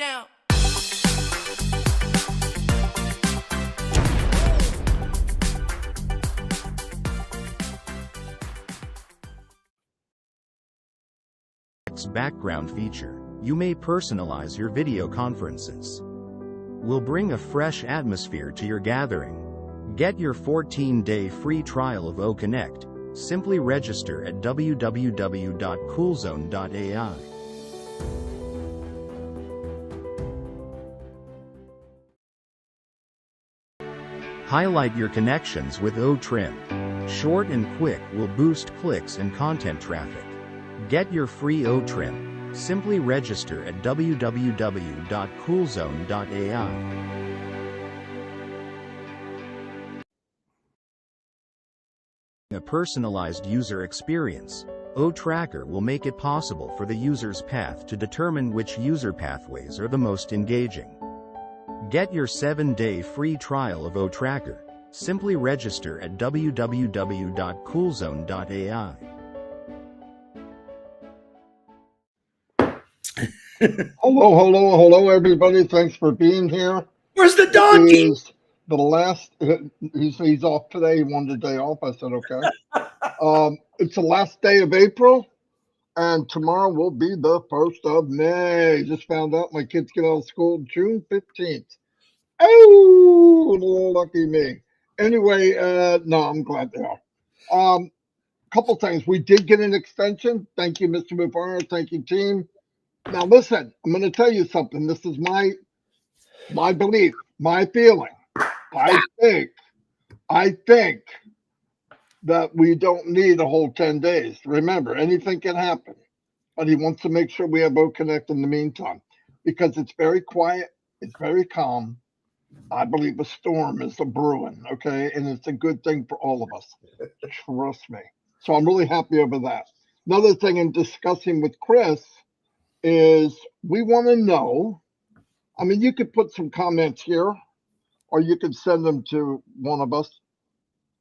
down. Background feature. You may personalize your video conferences. We'll bring a fresh atmosphere to your gathering. Get your 14-day free trial of OConnect. Simply register at www.coolzone.ai. Highlight your connections with OTrim. Short and quick will boost clicks and content traffic. Get your free OTrim. Simply register at www.coolzone.ai. A personalized user experience. OTracker will make it possible for the user's path to determine which user pathways are the most engaging. Get your 7-day free trial of OTracker. Simply register at www.coolzone.ai. Hello, everybody. Thanks for being here. Where's the donkey? It is the last, he's off today. He wanted a day off. I said, okay. It's the last day of April, and tomorrow will be the 1st of May. Just found out my kids get out of school June 15th. Oh, lucky me. Anyway, no, I'm glad they are. Couple things. We did get an extension. Thank you, Mr. Mubarak. Thank you, team. Now, listen, I'm going to tell you something. This is my belief, my feeling. I think that we don't need a whole 10 days. Remember, anything can happen. But he wants to make sure we have OConnect in the meantime because it's very quiet. It's very calm. I believe a storm is a brewing, okay? And it's a good thing for all of us. Trust me. So I'm really happy over that. Another thing in discussing with Chris is we want to know, I mean, you could put some comments here, or you could send them to one of us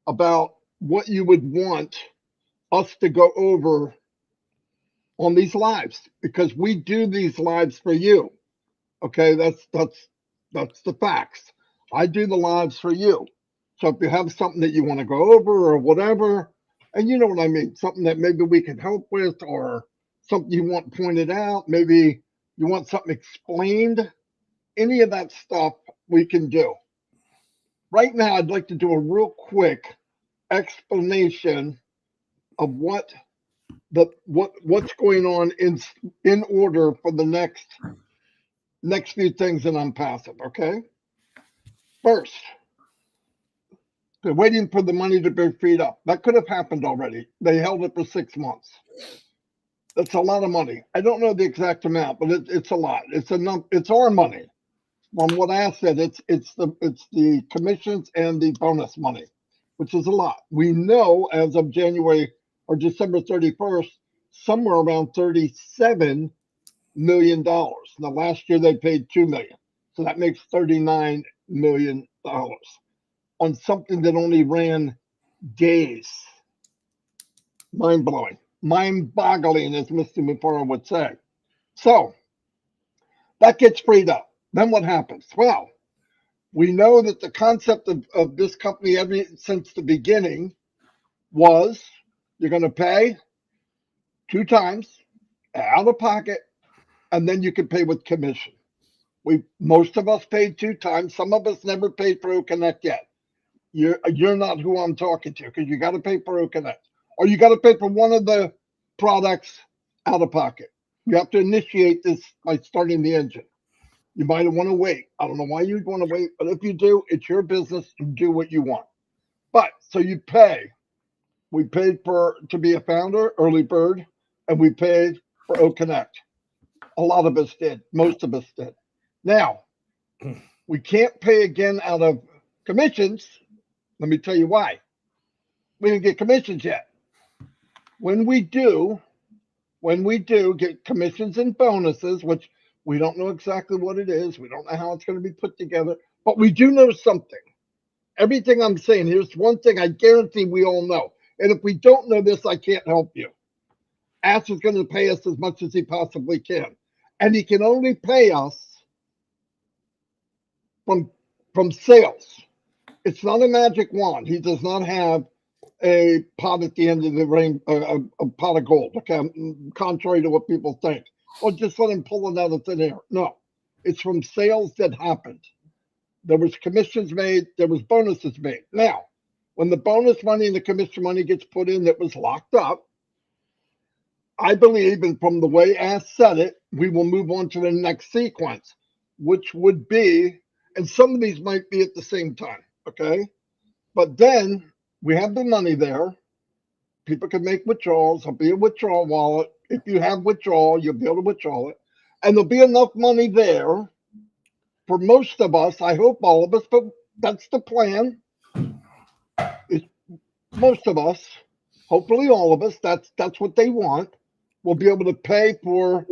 about what you would want us to go over on these lives, because we do these lives for you. Okay, that's the facts. I do the lives for you. So if you have something that you want to go over or whatever, and you know what I mean, something that maybe we can help with, or something you want pointed out, maybe you want something explained, any of that stuff we can do. Right now, I'd like to do a real quick explanation of what's going on in order for the next few things in Onpassive, okay? First, they're waiting for the money to be freed up. That could have happened already. They held it for 6 months. That's a lot of money. I don't know the exact amount, but it's a lot. It's our money. From what I said, it's the commissions and the bonus money, which is a lot. We know as of January or December 31st, somewhere around $37 million. Now, last year they paid $2 million, so that makes $39 million on something that only ran days. Mind-blowing. Mind-boggling, as Mr. Mufara would say. So that gets freed up. Then what happens? Well, we know that the concept of this company since the beginning was you're going to pay 2 times out of pocket, and then you can pay with commission. Most of us paid 2 times. Some of us never paid for OConnect yet. You're not who I'm talking to, because you got to pay for OConnect. Or you got to pay for one of the products out of pocket. You have to initiate this by starting the engine. You might want to wait. I don't know why you'd want to wait, but if you do, it's your business to do what you want. But so you pay. We paid to be a founder, early bird, and we paid for OConnect. A lot of us did. Most of us did. Now, we can't pay again out of commissions. Let me tell you why. We didn't get commissions yet. When we do get commissions and bonuses, which we don't know exactly what it is. We don't know how it's going to be put together, but we do know something. Everything I'm saying, here's one thing I guarantee we all know. And if we don't know this, I can't help you. Ash is going to pay us as much as he possibly can. And he can only pay us from sales. It's not a magic wand. He does not have a pot at the end of the rain, a pot of gold. Okay, contrary to what people think. Well, just let him pull it out of thin air. No, it's from sales that happened. There was commissions made. There was bonuses made. Now, when the bonus money and the commission money gets put in that was locked up, I believe, and from the way Ash said it, we will move on to the next sequence, which would be, and some of these might be at the same time, okay? But then we have the money there. People can make withdrawals. There'll be a withdrawal wallet. If you have withdrawal, you'll be able to withdraw it. And there'll be enough money there for most of us, I hope all of us, but that's the plan. It's most of us, hopefully all of us, that's what they want. We'll be able to pay for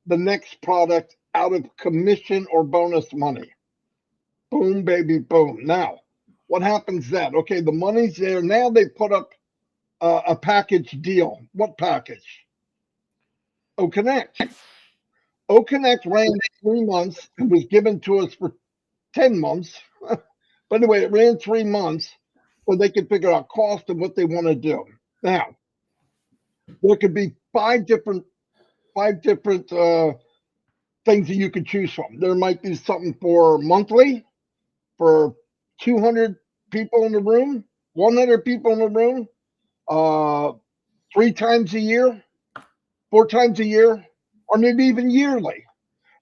the next product out of commission or bonus money. Boom, baby, boom. Now, what happens then? Okay, the money's there. Now they put up a package deal. What package? OConnect. OConnect ran 3 months and was given to us for 10 months. But anyway, it ran 3 months so they could figure out cost and what they want to do. Now, there could be five different things that you could choose from. There might be something for monthly, for 200 people in the room, 100 people in the room, 3 times a year, 4 times a year, or maybe even yearly.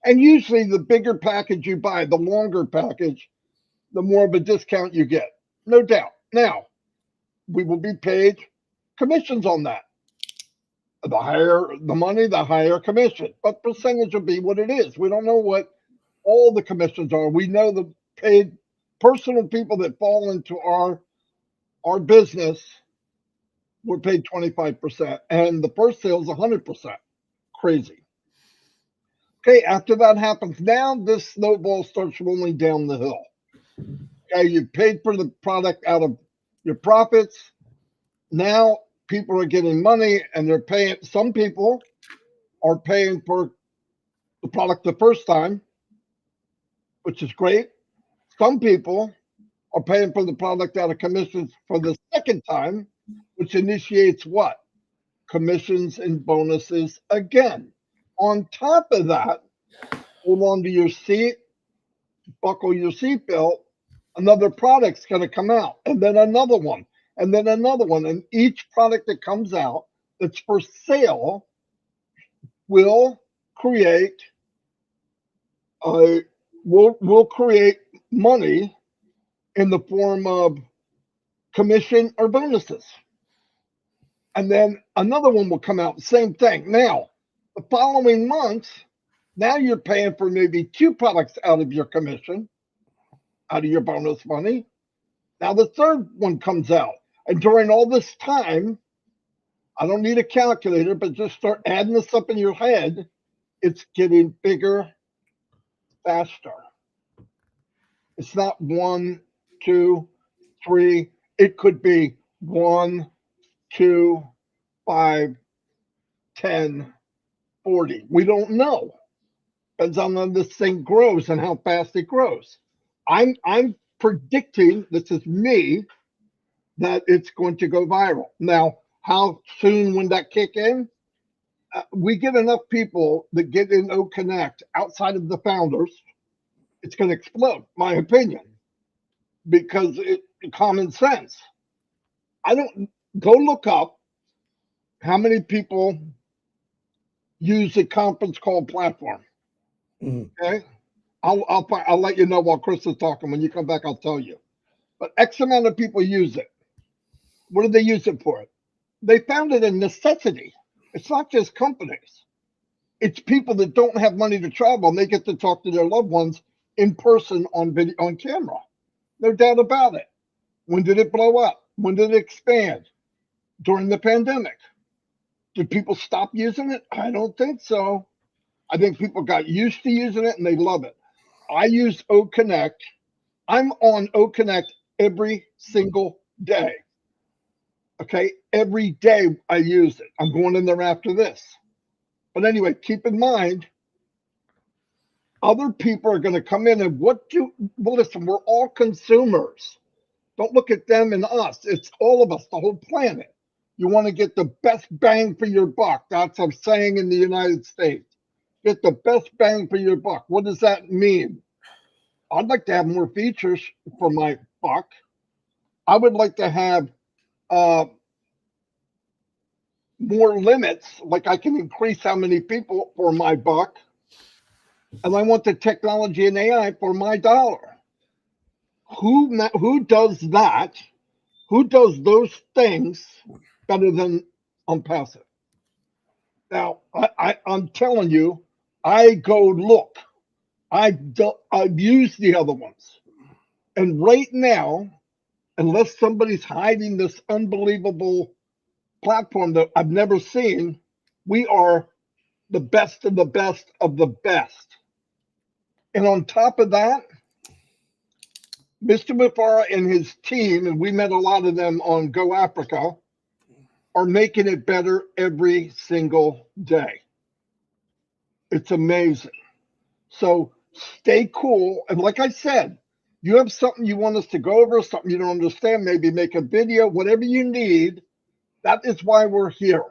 And usually the bigger package you buy, the longer package, the more of a discount you get. No doubt. Now, we will be paid commissions on that. The higher the money, the higher commission. But percentage will be what it is. We don't know what all the commissions are. We know the paid personal people that fall into our business, we're paid 25%. And the first sale is 100%. Crazy. Okay, after that happens, now this snowball starts rolling down the hill. Okay, you paid for the product out of your profits. Now people are getting money and they're paying. Some people are paying for the product the first time, which is great. Some people are paying for the product out of commissions for the second time, which initiates what? Commissions and bonuses again. On top of that, hold on to your seat, buckle your seatbelt. Another product's going to come out, and then another one, and then another one. And each product that comes out that's for sale will create will create money in the form of commission or bonuses. And then another one will come out, same thing. Now, the following month, now you're paying for maybe 2 products out of your commission, out of your bonus money. Now the third one comes out. And during all this time, I don't need a calculator, but just start adding this up in your head. It's getting bigger, faster. It's not 1, 2, 3. It could be 1, 2, 5, 10, 40. We don't know. Depends on how this thing grows and how fast it grows. I'm predicting, this is me, that it's going to go viral. Now, how soon when that kick in? We get enough people that get in OConnect outside of the founders, it's going to explode, my opinion, because common sense. I don't go look up how many people use a conference call platform. Okay, I'll let you know while Chris is talking. When you come back, I'll tell you. But X amount of people use it. What do they use it for? They found it a necessity. It's not just companies. It's people that don't have money to travel and they get to talk to their loved ones in person on video, on camera. No doubt about it. When did it blow up? When did it expand? During the pandemic. Did people stop using it? I don't think so. I think people got used to using it and they love it. I use OConnect. I'm on OConnect every single day. Okay, every day I use it. I'm going in there after this. But anyway, keep in mind, Other people are going to come in and well, listen, we're all consumers. Don't look at them and us. It's all of us, the whole planet. You want to get the best bang for your buck. That's a saying in the United States. Get the best bang for your buck. What does that mean? I'd like to have more features for my buck. I would like to have more limits, like I can increase how many people for my buck. And I want the technology and AI for my dollar. Who does that? Who does those things better than Onpassive? Now, I'm telling you, I go look. I've used the other ones. And right now, unless somebody's hiding this unbelievable platform that I've never seen, we are the best of the best of the best. And on top of that, Mr. Mufara and his team, and we met a lot of them on Go Africa, are making it better every single day. It's amazing. So stay cool. And like I said, you have something you want us to go over, something you don't understand, maybe make a video, whatever you need. That is why we're here.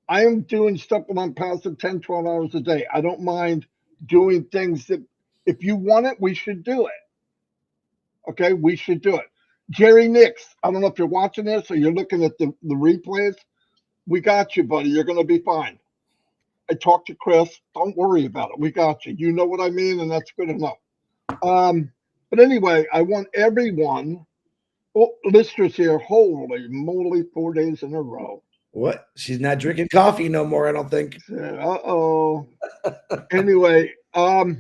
I am doing stuff with Onpassive 10, 12 hours a day. I don't mind doing things that if you want it, we should do it. Okay, we should do it. Jerry Nix, I don't know if you're watching this or you're looking at the replays. We got you, buddy. You're going to be fine. I talked to Chris. Don't worry about it. We got you. You know what I mean, and that's good enough. But anyway, I want everyone, listeners here, holy moly, 4 days in a row. What? She's not drinking coffee no more, I don't think. Uh-oh. Anyway, I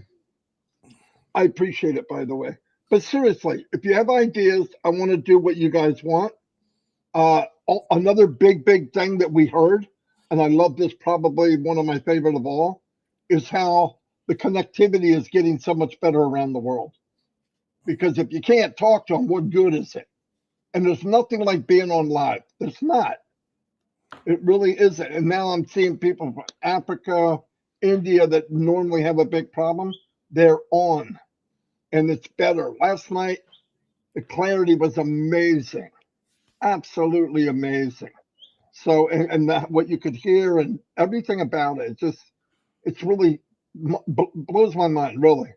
appreciate it, by the way. But seriously, if you have ideas, I want to do what you guys want. Another big thing that we heard, and I love this, probably one of my favorite of all, is how the connectivity is getting so much better around the world. Because if you can't talk to them, what good is it? And there's nothing like being on live. There's not. It really isn't. And now I'm seeing people from Africa, India that normally have a big problem. They're on. And it's better. Last night, the clarity was amazing. Absolutely amazing. So, and what you could hear and everything about it, it's really blows my mind, really.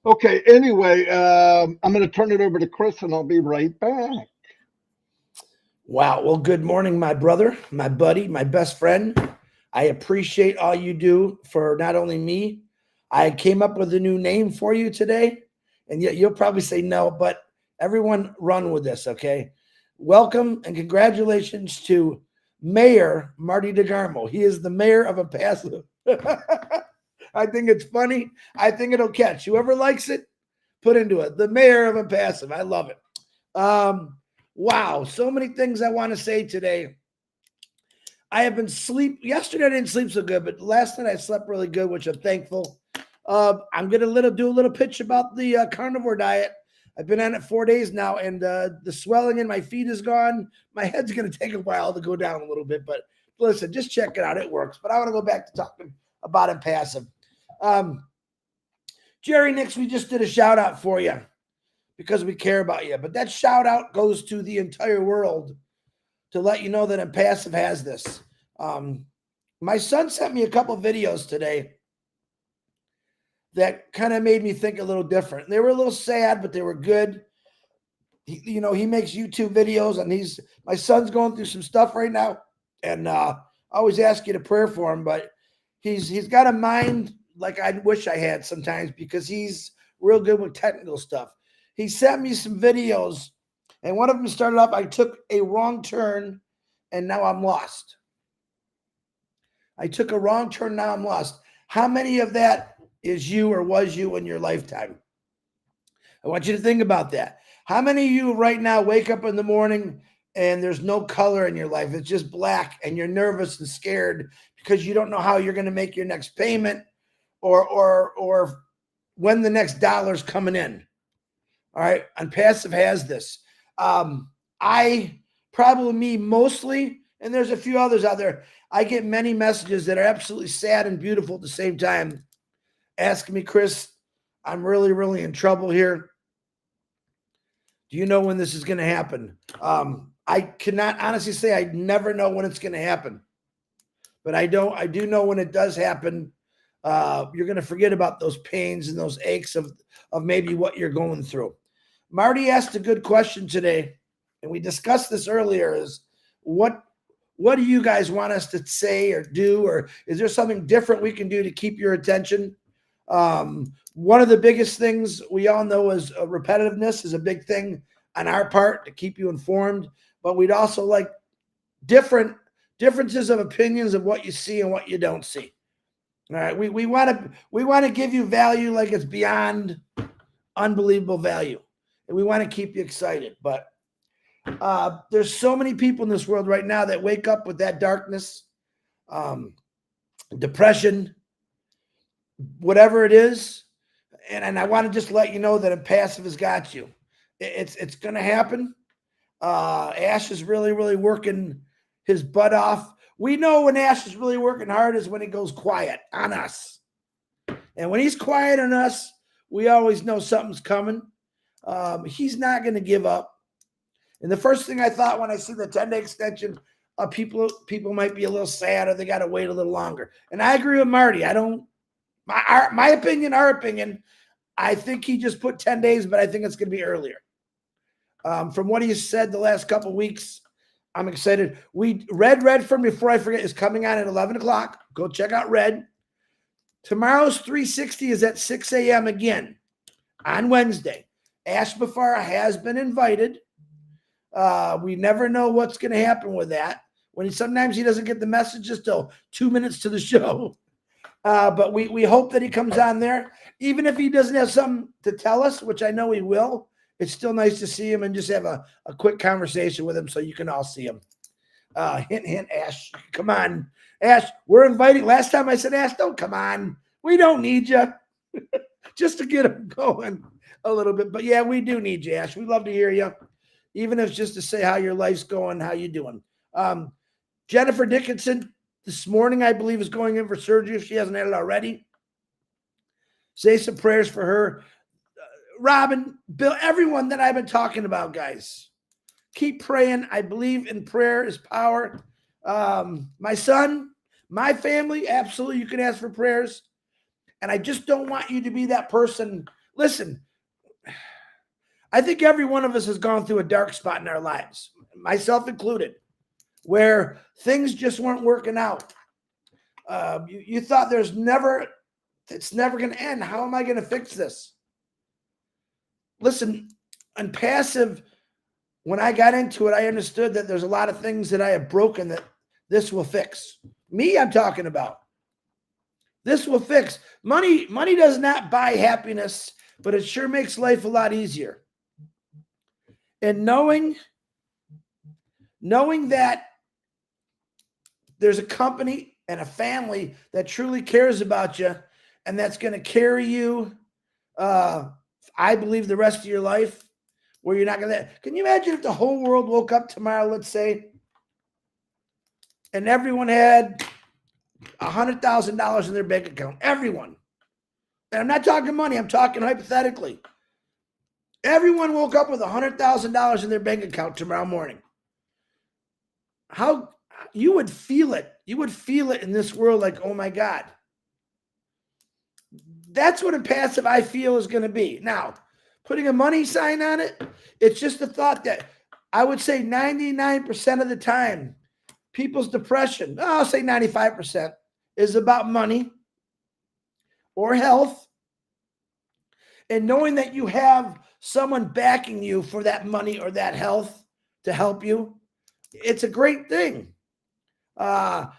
Okay, anyway, I'm going to turn it over to Chris and I'll be right back. Wow. Well, good morning, my brother, my buddy, my best friend. I appreciate all you do for not only me. I came up with a new name for you today, and yet you'll probably say no, but everyone run with this, okay? Welcome and congratulations to Mayor Marty DeGarmo. He is the mayor of Onpassive. I think it's funny. I think it'll catch. Whoever likes it, put into it. The mayor of Onpassive. I love it. Wow. So many things I want to say today. I have been yesterday I didn't sleep so good, but last night I slept really good, which I'm thankful. I'm going to do a little pitch about the carnivore diet. I've been on it 4 days now, and the swelling in my feet is gone. My head's going to take a while to go down a little bit, but listen, just check it out. It works. But I want to go back to talking about Onpassive. Jerry Nix, we just did a shout out for you because we care about you. But that shout out goes to the entire world to let you know that Onpassive has this. My son sent me a couple videos today that kind of made me think a little different. They were a little sad, but they were good. He makes YouTube videos, and my son's going through some stuff right now. And I always ask you to pray for him, but he's got a mind like I wish I had sometimes because he's real good with technical stuff. He sent me some videos, and one of them started off, I took a wrong turn, and now I'm lost. I took a wrong turn, now I'm lost. How many of that is you or was you in your lifetime? I want you to think about that. How many of you right now wake up in the morning and there's no color in your life? It's just black, and you're nervous and scared because you don't know how you're going to make your next payment or when the next dollar's coming in. All right. Onpassive has this. Me mostly, and there's a few others out there, I get many messages that are absolutely sad and beautiful at the same time. asking me, Chris, I'm really, really in trouble here. Do you know when this is going to happen? I cannot honestly say I never know when it's going to happen, but I do know when it does happen, you're going to forget about those pains and those aches of maybe what you're going through. Marty asked a good question today, and we discussed this earlier, is what do you guys want us to say or do, or is there something different we can do to keep your attention? One of the biggest things we all know is repetitiveness is a big thing on our part to keep you informed, but we'd also like differences of opinions of what you see and what you don't see. All right, we want to give you value like it's beyond unbelievable value, and we want to keep you excited. But there's so many people in this world right now that wake up with that darkness, depression, whatever it is, and I want to just let you know that Onpassive has got you. It's going to happen. Ash is really, really working his butt off. We know when Ash is really working hard is when he goes quiet on us. And when he's quiet on us, we always know something's coming. He's not going to give up. And the first thing I thought when I see the 10-day extension, people might be a little sad or they got to wait a little longer. And I agree with Marty. My opinion, our opinion, I think he just put 10 days, but I think it's going to be earlier. From what he said the last couple of weeks, I'm excited. Red from before I forget is coming on at 11 o'clock. Go check out Red. Tomorrow's 360 is at 6 a.m. again on Wednesday. Ash Bafara has been invited. We never know what's going to happen with that. Sometimes he doesn't get the messages till 2 minutes to the show. But we hope that he comes on there. Even if he doesn't have something to tell us, which I know he will, it's still nice to see him and just have a quick conversation with him so you can all see him. Hint, hint, Ash. Come on. Ash, we're inviting. Last time I said, Ash, don't come on. We don't need you. Just to get him going a little bit. But yeah, we do need you, Ash. We'd love to hear you. Even if it's just to say how your life's going, how you doing. Jennifer Dickinson, this morning, I believe, is going in for surgery if she hasn't had it already. Say some prayers for her. Robin, Bill, everyone that I've been talking about, guys. Keep praying. I believe in prayer is power. My son, my family, absolutely, you can ask for prayers. And I just don't want you to be that person. Listen, I think every one of us has gone through a dark spot in our lives, myself included, where things just weren't working out. You thought it's never going to end. How am I going to fix this? Listen, Onpassive, when I got into it, I understood that there's a lot of things that I have broken that this will fix. Me, I'm talking about. This will fix. Money does not buy happiness, but it sure makes life a lot easier. And knowing that there's a company and a family that truly cares about you and that's going to carry you, I believe, the rest of your life, where you're not going to. Can you imagine if the whole world woke up tomorrow, let's say, and everyone had $100,000 in their bank account? Everyone. And I'm not talking money. I'm talking hypothetically. Everyone woke up with $100,000 in their bank account tomorrow morning. How you would feel it. You would feel it in this world like, oh my God. That's what Onpassive, I feel, is going to be. Now, putting a money sign on it, it's just the thought that I would say 99% of the time, people's depression, I'll say 95%, is about money or health. And knowing that you have someone backing you for that money or that health to help you, it's a great thing. I'm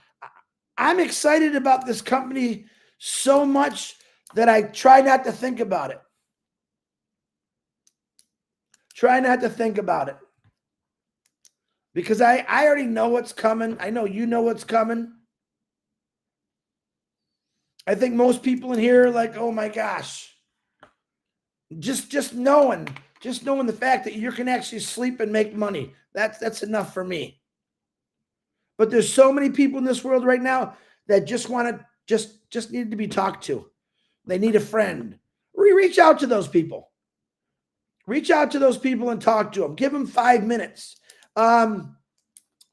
excited about this company so much that I try not to think about it. Try not to think about it. Because I already know what's coming. I know you know what's coming. I think most people in here are like, oh my gosh. Just knowing the fact that you can actually sleep and make money. That's enough for me. But there's so many people in this world right now that just want to just need to be talked to. They need a friend. Reach out to those people. Reach out to those people and talk to them. Give them 5 minutes.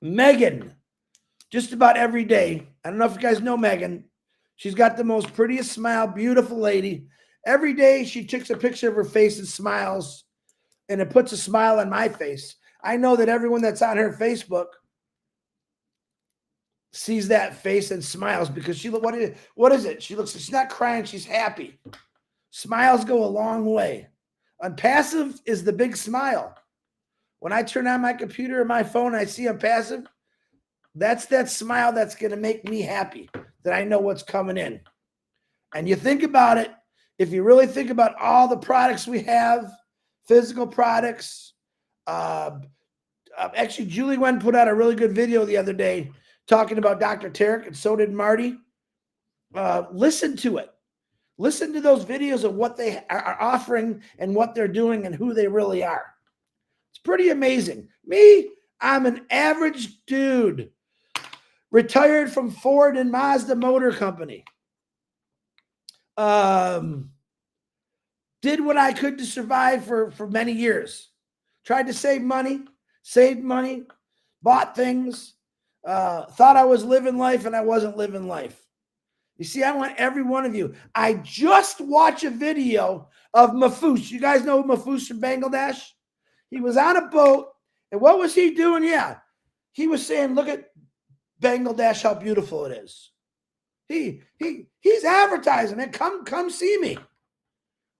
Megan, just about every day. I don't know if you guys know Megan. She's got the most prettiest smile, beautiful lady. Every day she takes a picture of her face and smiles, and it puts a smile on my face. I know that everyone that's on her Facebook sees that face and smiles because she, what is it? She's not crying, she's happy. Smiles go a long way. Onpassive is the big smile. When I turn on my computer or my phone, I see Onpassive. That's that smile that's going to make me happy, that I know what's coming in. And you think about it, if you really think about all the products we have, physical products, actually, Julie Wen put out a really good video the other day talking about Dr. Tarek, and so did Marty. Listen to it. Listen to those videos of what they are offering and what they're doing and who they really are. It's pretty amazing. Me, I'm an average dude, retired from Ford and Mazda Motor Company. Did what I could to survive for many years. Tried to save money, saved money, bought things, thought I was living life, and I wasn't living life. You see, I want every one of you. I just watched a video of Mahfouz. You guys know Mahfouz from Bangladesh? He was on a boat, and what was he doing? Yeah, he was saying, look at Bangladesh, how beautiful it is. He's advertising it. Come see me.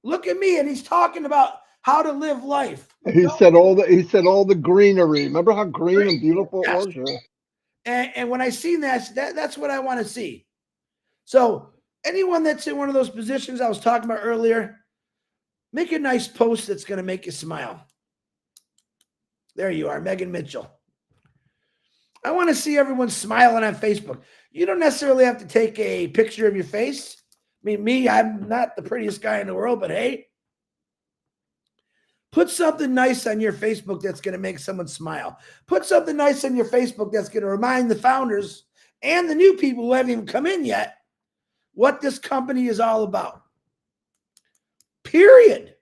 Look at me, and he's talking about how to live life. He said all the greenery. Remember how green and beautiful it was? Yeah. And when I see that's what I want to see. So anyone that's in one of those positions I was talking about earlier, make a nice post that's going to make you smile. There you are, Megan Mitchell. I want to see everyone smiling on Facebook. You don't necessarily have to take a picture of your face. I mean, I'm not the prettiest guy in the world, but hey, put something nice on your Facebook that's going to make someone smile. Put something nice on your Facebook that's going to remind the founders and the new people who haven't even come in yet what this company is all about. Period.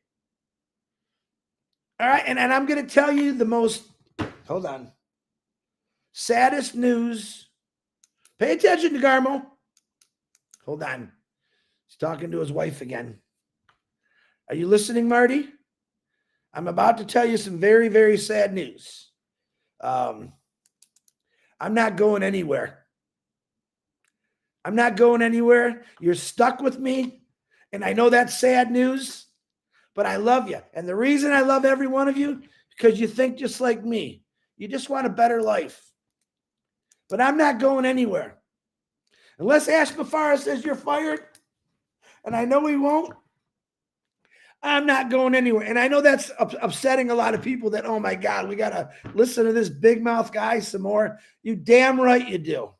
All right, and I'm going to tell you the most, hold on, saddest news. Pay attention to Garmo. Hold on. He's talking to his wife again. Are you listening, Marty? I'm about to tell you some very, very sad news. I'm not going anywhere. I'm not going anywhere. You're stuck with me. And I know that's sad news, but I love you. And the reason I love every one of you, because you think just like me. You just want a better life. But I'm not going anywhere. Unless Ash Mafara says you're fired, and I know he won't, I'm not going anywhere. And I know that's upsetting a lot of people that, oh my God, we got to listen to this big mouth guy some more. You damn right you do.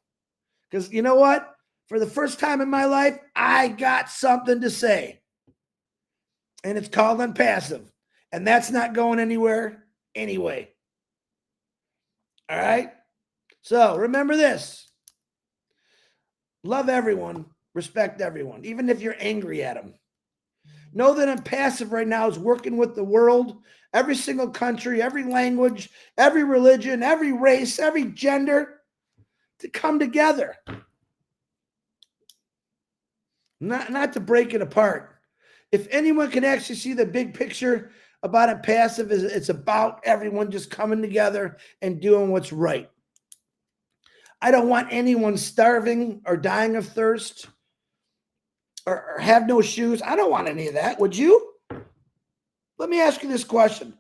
Because you know what? For the first time in my life, I got something to say. And it's called Onpassive. And that's not going anywhere anyway. All right? So remember this. Love everyone. Respect everyone. Even if you're angry at them. Know that Onpassive right now is working with the world, every single country, every language, every religion, every race, every gender to come together. Not to break it apart. If anyone can actually see the big picture about Onpassive, it's about everyone just coming together and doing what's right. I don't want anyone starving or dying of thirst or have no shoes. I don't want any of that. Would you? Let me ask you this question.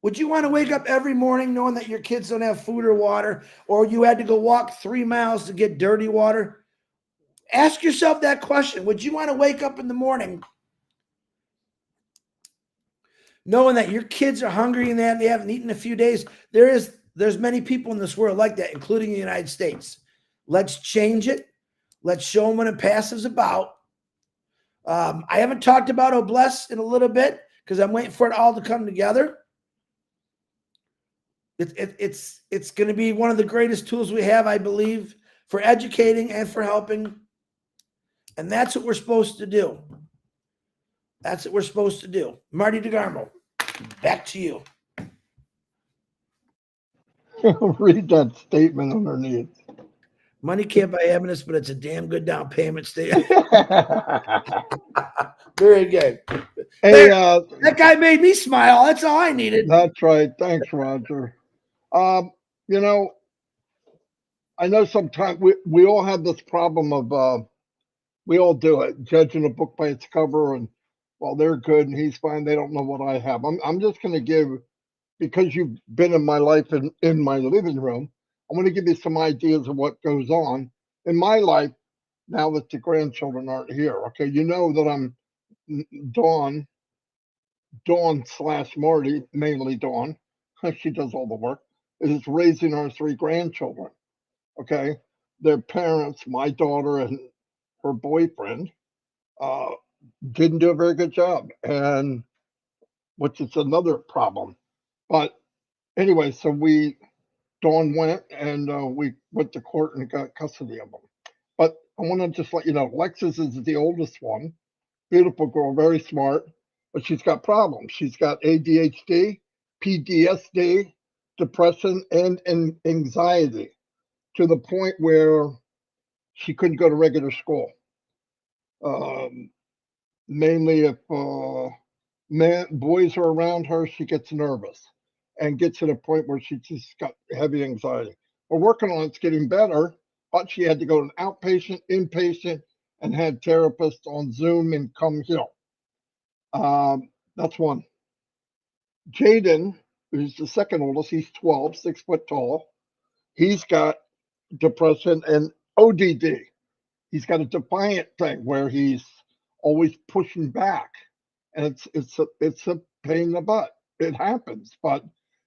Would you want to wake up every morning knowing that your kids don't have food or water, or you had to go walk 3 miles to get dirty water? Ask yourself that question. Would you want to wake up in the morning knowing that your kids are hungry and they haven't eaten in a few days? There's many people in this world like that, including the United States. Let's change it. Let's show them what Onpassive's about. I haven't talked about Obless in a little bit because I'm waiting for it all to come together. It's going to be one of the greatest tools we have, I believe, for educating and for helping. And that's what we're supposed to do. That's what we're supposed to do. Marty DeGarmo, back to you. Read that statement underneath. Money can't buy happiness, but it's a damn good down payment statement. Very good. Hey, That guy made me smile. That's all I needed. that's right. Thanks, Roger. You know, I know sometimes we all have this problem of we all do it, judging a book by its cover, and well, they're good and he's fine. They don't know what I have. I'm just going to give, because you've been in my life in my living room, I'm going to give you some ideas of what goes on in my life now that the grandchildren aren't here. Okay, you know that I'm Dawn / Marty, mainly Dawn. She does all the work. Is raising our 3 grandchildren. Okay, their parents, my daughter and her boyfriend, uh, didn't do a very good job, and which is another problem. But anyway, so Dawn went and we went to court and got custody of them. But I want to just let you know, Lexus is the oldest one. Beautiful girl, very smart, but she's got problems. She's got ADHD, PTSD, depression, and anxiety to the point where she couldn't go to regular school. Mainly if boys are around her, she gets nervous and gets to the point where she just got heavy anxiety. We're working on it's getting better, but she had to go to an outpatient, inpatient, and had therapists on Zoom and come here. That's one. Jaden, who's the second oldest, he's 12, 6 foot tall. He's got depression and ODD. He's got a defiant thing where he's always pushing back, and it's a pain in the butt. It happens, but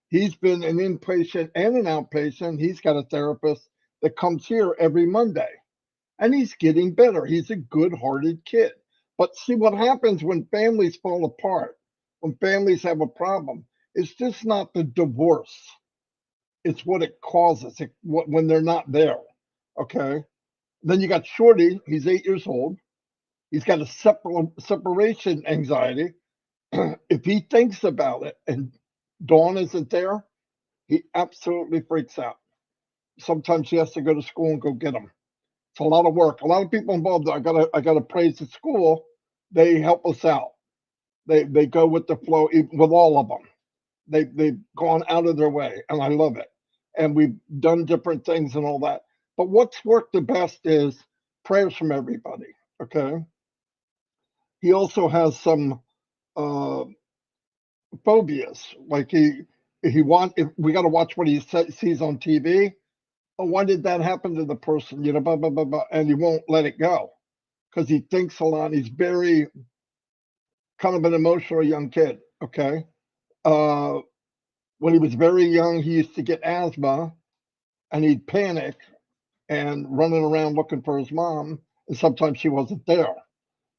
he's been an inpatient and an outpatient. He's got a therapist that comes here every Monday, and he's getting better. He's a good-hearted kid. But see what happens when families fall apart, when families have a problem. It's just not the divorce. It's what it causes when they're not there. Okay. Then you got Shorty. He's 8 years old. He's got a separation anxiety. If he thinks about it and Dawn isn't there, he absolutely freaks out. Sometimes he has to go to school and go get him. It's a lot of work. A lot of people involved. I gotta praise the school. They help us out. They go with the flow with all of them. They've gone out of their way, and I love it. And we've done different things and all that. But what's worked the best is prayers from everybody. Okay. He also has some uh, phobias. Like if we got to watch what he sees on TV. Oh, why did that happen to the person? You know, blah blah blah blah, and he won't let it go because he thinks a lot. He's very kind of an emotional young kid. Okay. Uh, when he was very young, he used to get asthma, and he'd panic and running around looking for his mom, and sometimes she wasn't there.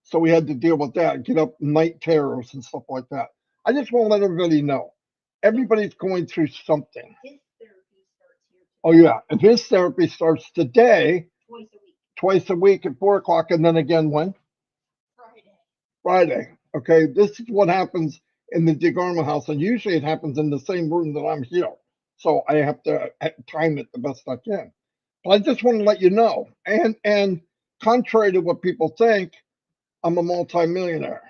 So we had to deal with that, get up night terrors and stuff like that. I just want to let everybody know, everybody's going through something. Oh yeah, and his therapy starts today, twice a week at 4 o'clock, and then again when? Friday. Okay, this is what happens in the DeGarmo house, and usually it happens in the same room that I'm here. So I have to time it the best I can. But I just want to let you know, and contrary to what people think, I'm a multimillionaire.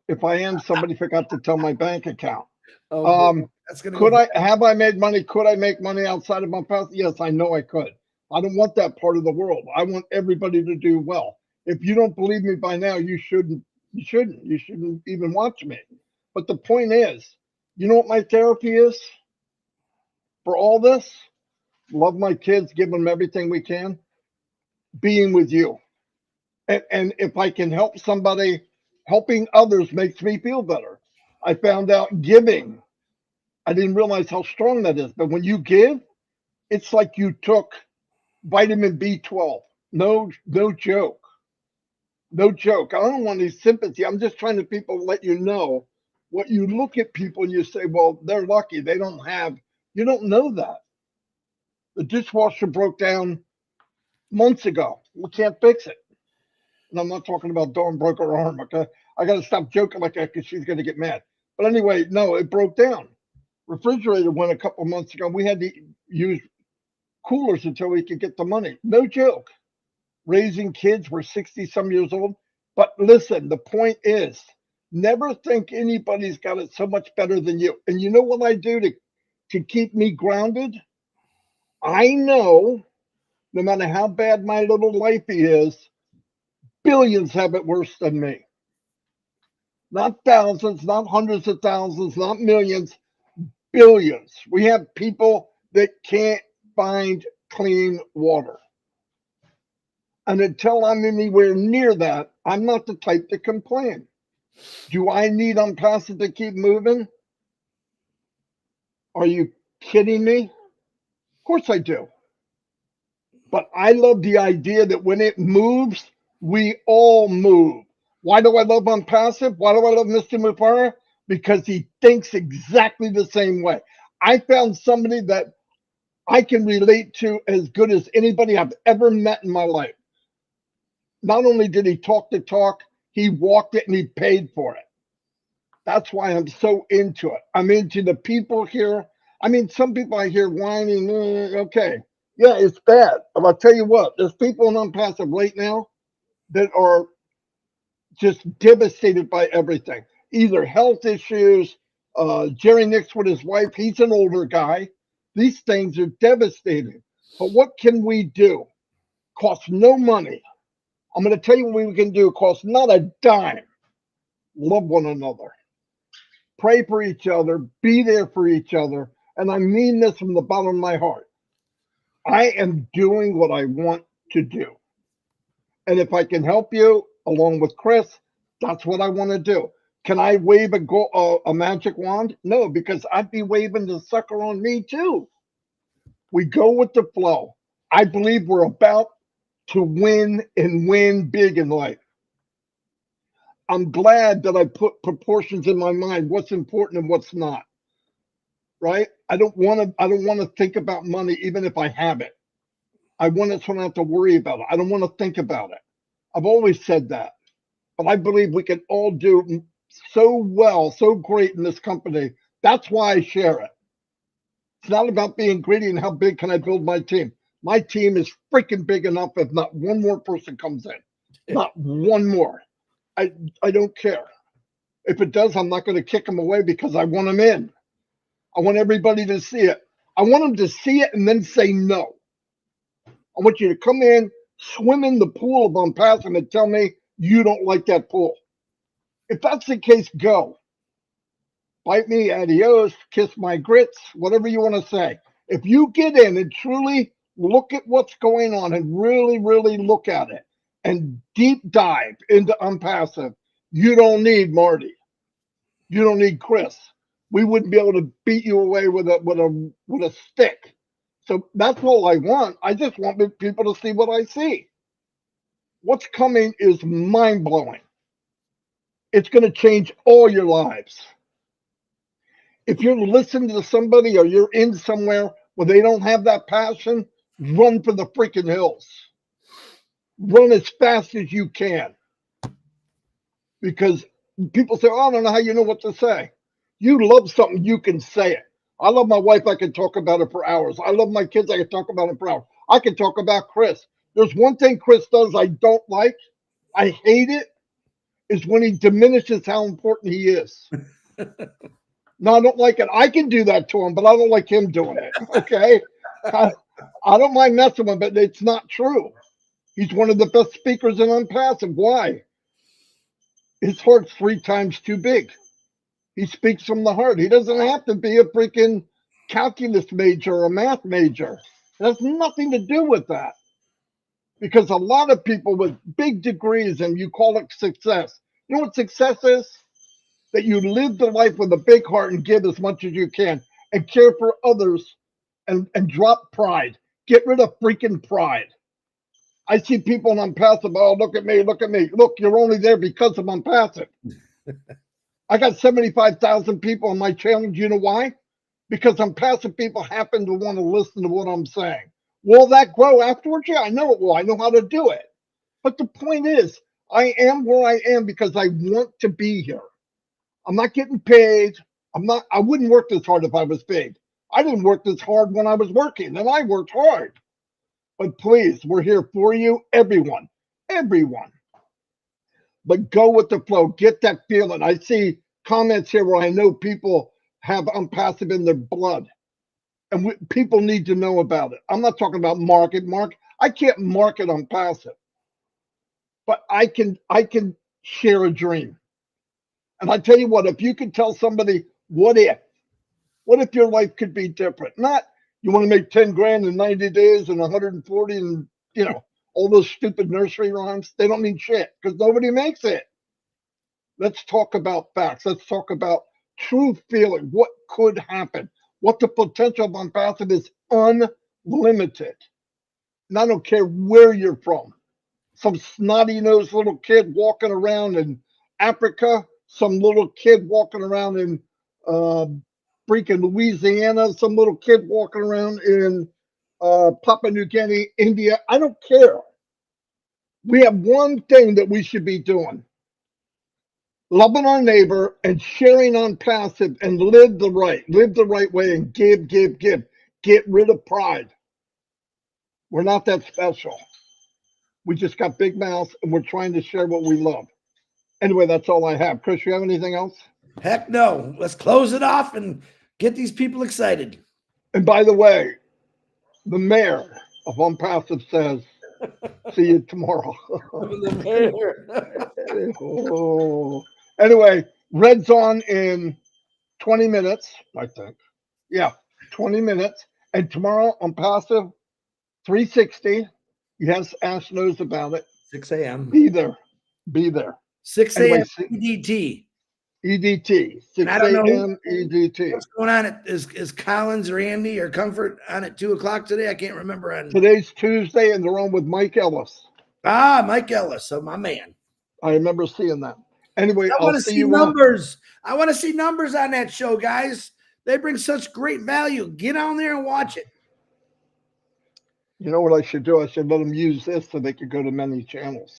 If I am, somebody forgot to tell my bank account. That's gonna Could I have I made money? Could I make money outside of my past? Yes, I know I could. I don't want that part of the world. I want everybody to do well. If you don't believe me by now, you shouldn't. You shouldn't. You shouldn't even watch me. But the point is, you know what my therapy is for all this? Love my kids, give them everything we can, being with you. And if I can help somebody, helping others makes me feel better. I found out giving. I didn't realize how strong that is. But when you give, it's like you took vitamin B12. No joke. No joke. I don't want any sympathy. I'm just trying to let you know what you look at people and you say, well, they're lucky. They don't have, you don't know that. The dishwasher broke down months ago. We can't fix it. And I'm not talking about Dawn broke her arm. Okay, I got to stop joking like that because she's going to get mad. But anyway, no, it broke down. Refrigerator went a couple months ago. We had to use coolers until we could get the money. No joke. Raising kids, we're 60 some years old. But listen, the point is, never think anybody's got it so much better than you. And you know what I do to keep me grounded? I know no matter how bad my little lifey is, billions have it worse than me. Not thousands, not hundreds of thousands, not millions, billions. We have people that can't find clean water. And until I'm anywhere near that, I'm not the type to complain. Do I need Onpassive to keep moving? Are you kidding me? Of course I do. But I love the idea that when it moves, we all move. Why do I love Onpassive? Why do I love Mr. Mufara? Because he thinks exactly the same way. I found somebody that I can relate to as good as anybody I've ever met in my life. Not only did he talk the talk, he walked it and he paid for it. That's why I'm so into it. I'm into the people here. I mean, some people I hear whining, okay. Yeah, it's bad. But I'll tell you what, there's people in Onpassive right now that are just devastated by everything. Either health issues, Jerry Nix with his wife, he's an older guy. These things are devastating. But what can we do? Costs no money. I'm going to tell you what we can do. It costs not a dime. Love one another. Pray for each other. Be there for each other. And I mean this from the bottom of my heart. I am doing what I want to do. And if I can help you, along with Chris, that's what I want to do. Can I wave a magic wand? No, because I'd be waving the sucker on me too. We go with the flow. I believe we're about to win and win big in life. I'm glad that I put proportions in my mind, what's important and what's not. Right? I don't want to think about money even if I have it. I want it so I don't have to worry about it. I don't want to think about it. I've always said that. But I believe we can all do so well, so great in this company. That's why I share it. It's not about being greedy and how big can I build my team. My team is freaking big enough if not one more person comes in. Not one more. I don't care. If it does, I'm not going to kick them away because I want them in. I want everybody to see it. I want them to see it and then say no. I want you to come in, swim in the pool of Onpassive and tell me you don't like that pool. If that's the case, go. Bite me, adios, kiss my grits, whatever you want to say. If you get in and truly look at what's going on and really, really look at it and deep dive into Onpassive, you don't need Marty. You don't need Chris. We wouldn't be able to beat you away with a stick. So that's all I want. I just want people to see what I see. What's coming is mind-blowing. It's going to change all your lives. If you're listening to somebody or you're in somewhere where they don't have that passion, run for the freaking hills. Run as fast as you can. Because people say, oh, I don't know how you know what to say. You love something, you can say it. I love my wife, I can talk about it for hours. I love my kids, I can talk about it for hours. I can talk about Chris. There's one thing Chris does I don't like, I hate it, is when he diminishes how important he is. No, I don't like it. I can do that to him, but I don't like him doing it. Okay? I don't mind messing with him, but it's not true. He's one of the best speakers in Onpassive. Why? His heart's 3 times too big. He speaks from the heart. He doesn't have to be a freaking calculus major or a math major. It has nothing to do with that. Because a lot of people with big degrees, and you call it success. You know what success is? That you live the life with a big heart and give as much as you can and care for others and drop pride. Get rid of freaking pride. I see people on Onpassive, oh, look at me, look at me. Look, you're only there because of Onpassive. I got 75,000 people on my channel. Do you know why? Because Onpassive people happen to want to listen to what I'm saying. Will that grow afterwards? Yeah, I know it will. I know how to do it. But the point is, I am where I am because I want to be here. I'm not getting paid. I wouldn't work this hard if I was paid. I didn't work this hard when I was working, and I worked hard. But please, we're here for you, everyone. Everyone. But go with the flow. Get that feeling. I see comments here where I know people have Onpassive in their blood. And people need to know about it. I'm not talking about market. I can't market Onpassive. But I can share a dream. And I tell you what, if you could tell somebody, what if your life could be different? Not you want to make 10 grand in 90 days and 140 and, all those stupid nursery rhymes. They don't mean shit because nobody makes it. Let's talk about facts. Let's talk about true feeling. What could happen? What the potential of Onpassive is unlimited. And I don't care where you're from. Some snotty-nosed little kid walking around in Africa, some little kid walking around in freaking Louisiana, some little kid walking around in Papua New Guinea, India. I don't care. We have one thing that we should be doing. Loving our neighbor and sharing Onpassive and live the right way and give. Get rid of pride. We're not that special. We just got big mouths and we're trying to share what we love. Anyway, that's all I have. Chris, you have anything else? Heck no. Let's close it off and get these people excited. And by the way, the mayor of Onpassive says, see you tomorrow. Oh. Anyway, Red's on in 20 minutes, I think. Yeah, 20 minutes. And tomorrow Onpassive 360. Yes, Ash knows about it. 6 a.m. Be there. 6 Anyway, a.m. EDT. EDT. 6 I don't know a.m. EDT. what's going on. Is Collins or Andy or Comfort on at 2 o'clock today? I can't remember. Today's Tuesday, and they're on with Mike Ellis. Mike Ellis, so my man. I remember seeing that. Anyway, I want to see numbers. I want to see numbers on that show, guys. They bring such great value. Get on there and watch it. You know what I should do? I should let them use this so they could go to many channels.